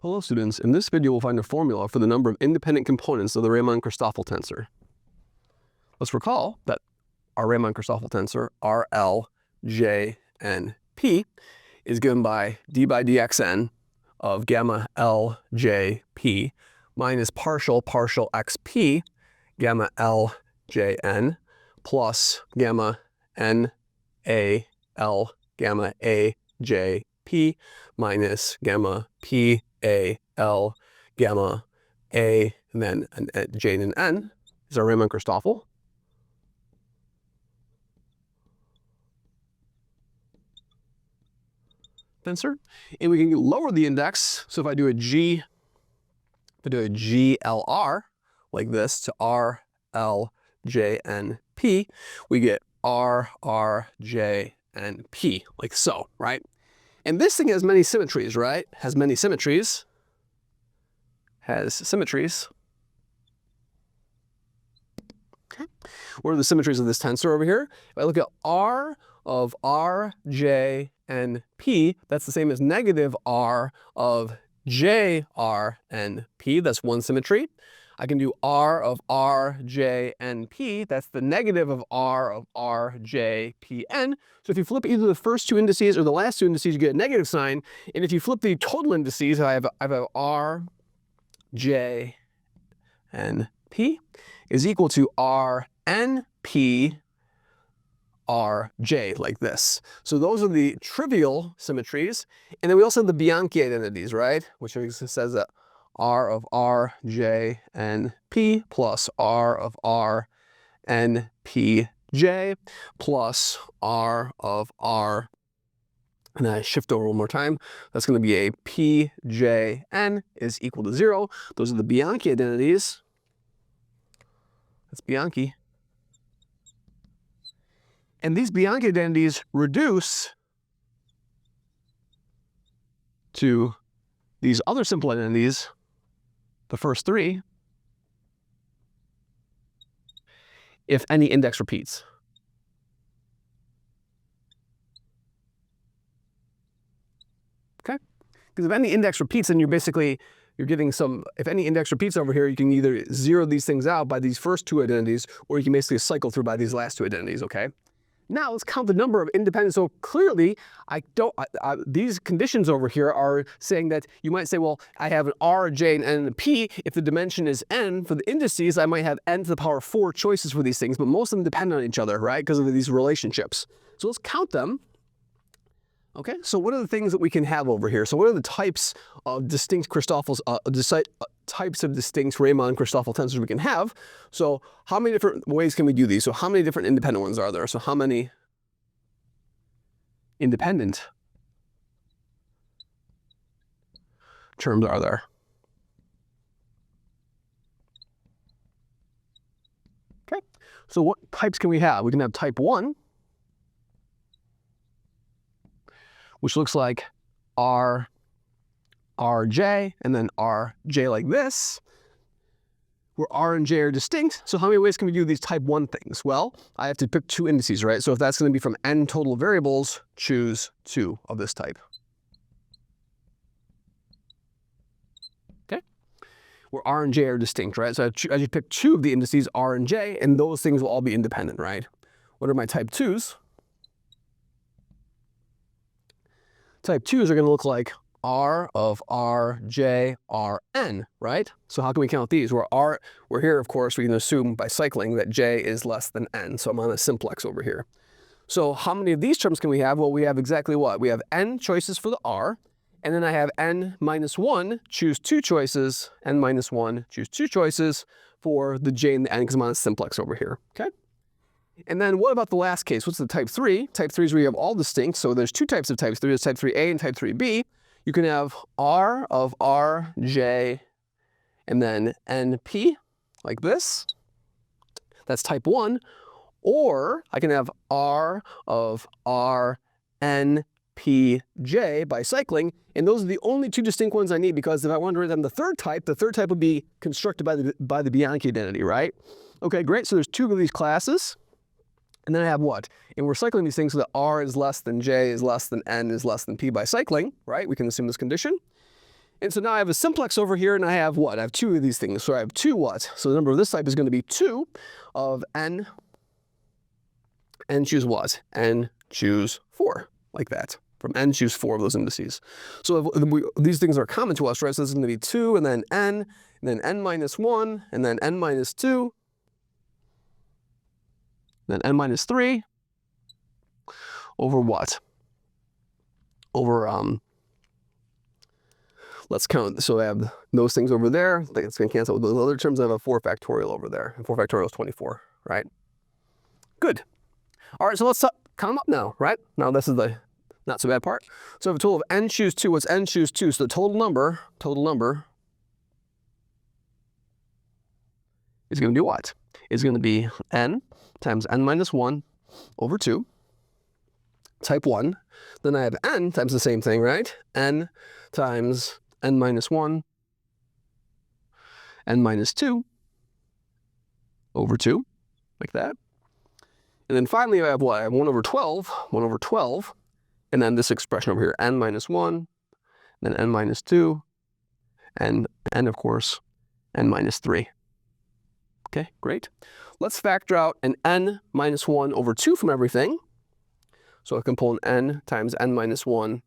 Hello students, in this video we'll find a formula for the number of independent components of the Riemann-Christoffel tensor. Let's recall that our Riemann-Christoffel tensor, RL, J, and P, is given by dxn of gamma L, J, P minus partial xp gamma L, J, N plus gamma N, A, L, gamma A, J, P minus gamma P, A, L, gamma A, and then J and N is our Riemann-Christoffel. Tensor. And we can lower the index. So if I do a GLR like this to R, L, J, N, P, we get R, R, J, and P, like so, right? And this thing has many symmetries, right? Has many symmetries. Has symmetries. Okay. What are the symmetries of this tensor over here? If I look at R of R, J, and P, that's the same as negative R of J, R, and P. That's one symmetry. I can do R of R, J, and P. That's the negative of R, J, P, N. So if you flip either the first two indices or the last two indices, you get a negative sign. And if you flip the total indices, I have R, J, and P is equal to R, N, P, R, J, like this. So those are the trivial symmetries. And then we also have the Bianchi identities, right? Which says that R of R, J, and P plus R of R, N, P, J plus R of R. And then I shift over one more time. That's going to be a P, J, N is equal to 0. Those are the Bianchi identities. That's Bianchi. And these Bianchi identities reduce to these other simple identities, the first three, if any index repeats. Okay? Because if any index repeats, then you're getting some, if any index repeats over here, you can either zero these things out by these first two identities, or you can basically cycle through by these last two identities, okay? Now let's count the number of independent. So clearly, these conditions over here are saying that you might say, well, I have an R, J, and N, and P. If the dimension is N for the indices, I might have N to the power 4 choices for these things, but most of them depend on each other, right? Because of these relationships. So let's count them. Okay, so what are the things that we can have over here? So what are the types of distinct types of distinct Riemann-Christoffel tensors we can have? So how many different ways can we do these? So how many different independent ones are there? So how many independent terms are there? Okay, so what types can we have? We can have type 1, which looks like R, Rj, and then Rj like this, where R and J are distinct. So how many ways can we do these type 1 things? Well, I have to pick two indices, right? So if that's going to be from n total variables, choose 2 of this type. Okay? Where R and J are distinct, right? So I just pick 2 of the indices, R and J, and those things will all be independent, right? What are my type 2s? Type 2s are going to look like R of R, J, R, N, right? So how can we count these? We're here, of course, we can assume by cycling that J is less than N. So I'm on a simplex over here. So how many of these terms can we have? Well, we have exactly what? We have N choices for the R, and then I have N minus 1, choose 2 choices, N minus 1, choose 2 choices for the J and the N because I'm on a simplex over here, okay? And then what about the last case? What's the type 3? Type 3 is where you have all distinct. So there's 2 types of types 3. There's type 3a and type 3b. You can have R of R, J, and then NP, like this. That's type 1. Or I can have R of R, N, P, J by cycling. And those are the only 2 distinct ones I need, because if I wanted to write down the third type would be constructed by the Bianchi identity, right? Okay, great. So there's 2 of these classes. And then I have what? And we're cycling these things so that R is less than J is less than N is less than P by cycling, right? We can assume this condition. And so now I have a simplex over here, and I have what? I have two of these things. So I have 2 what? So the number of this type is going to be 2 of n choose what? N choose 4, like that. From n choose 4 of those indices. So if these things are common to us, right? So this is going to be 2, and then n minus 1, and then n minus 2, then n minus 3, over what? Over, let's count. So I have those things over there. It's going to cancel with those other terms. I have a 4 factorial over there. And 4 factorial is 24, right? Good. All right, so let's count them up now, right? Now this is the not so bad part. So I have a total of n choose 2. What's n choose 2? So the total number is going to be what? It's going to be n times n minus 1 over 2, type 1. Then I have n times the same thing, right? N times n minus 1, n minus 2 over 2, like that. And then finally I have what? I have 1 over 12, and then this expression over here, n minus 1, then n minus 2, and of course, n minus 3. Okay, great. Let's factor out an n minus 1 over 2 from everything. So I can pull an n times n minus 1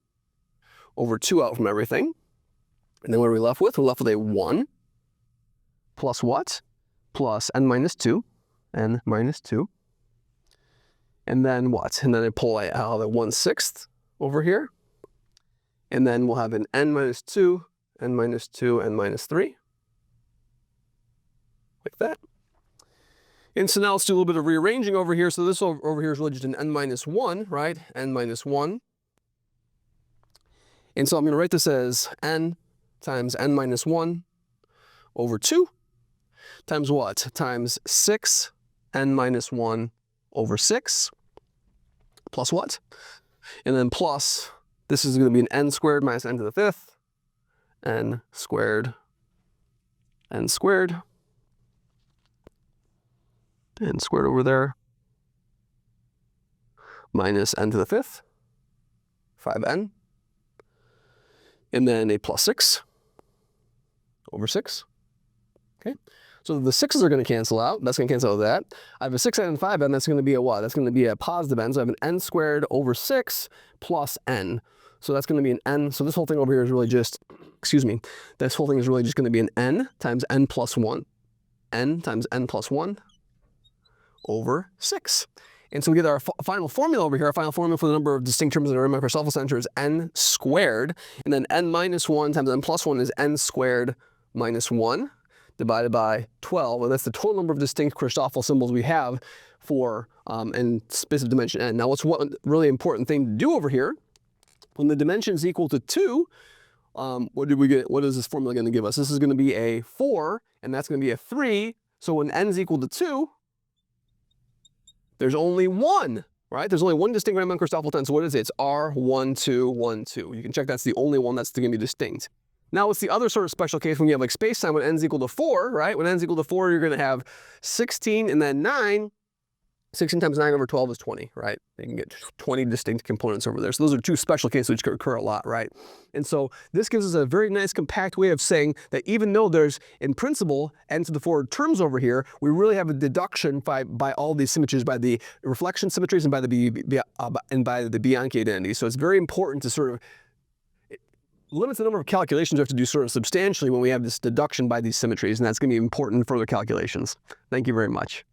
over 2 out from everything. And then what are we left with? We're left with a 1 plus what? Plus n minus 2, n minus 2. And then what? And then I pull out a 1/6 over here. And then we'll have an n minus 2, n minus 2, n minus 3. Like that. And so now let's do a little bit of rearranging over here. So this over here is really just an n minus 1, right? N minus 1. And so I'm going to write this as n times n minus 1 over 2 times what? Times 6 n minus 1 over 6 plus what? And then plus, this is going to be an n squared minus n to the 5th, n squared, n squared, n squared over there, minus n to the 5th, 5n, and then a plus 6 over 6. Okay, so the 6's are going to cancel out. That's going to cancel out that. I have a 6n and 5n. That's going to be a what? That's going to be a positive n. So I have an n squared over 6 plus n. So that's going to be an n. So this whole thing over here is really just, this whole thing is really just going to be an n times n plus 1. N times n plus 1 over 6. And so we get our final formula over here. Our final formula for the number of distinct terms in the Riemann-Christoffel tensor is n squared. And then n minus 1 times n plus 1 is n squared minus 1 divided by 12. And that's the total number of distinct Christoffel symbols we have for in space of dimension n. Now, what's one really important thing to do over here? When the dimension is equal to 2, what did we get? What is this formula going to give us? This is going to be a 4, and that's going to be a 3. So when n is equal to 2, there's only 1, right? There's only one distinct Riemann-Christoffel tensor. What is it? It's R1212. You can check that's the only one that's going to be distinct. Now, it's the other sort of special case when you have like space-time when n is equal to 4, right? When n is equal to 4, you're going to have 16 and then 9. 16 times 9 over 12 is 20, right? You can get 20 distinct components over there. So those are two special cases which occur a lot, right? And so this gives us a very nice compact way of saying that even though there's, in principle, n to the 4 terms over here, we really have a deduction by all these symmetries, by the reflection symmetries and by the Bianchi identities. So it's very important to sort of limit the number of calculations we have to do sort of substantially when we have this deduction by these symmetries, and that's going to be important in further calculations. Thank you very much.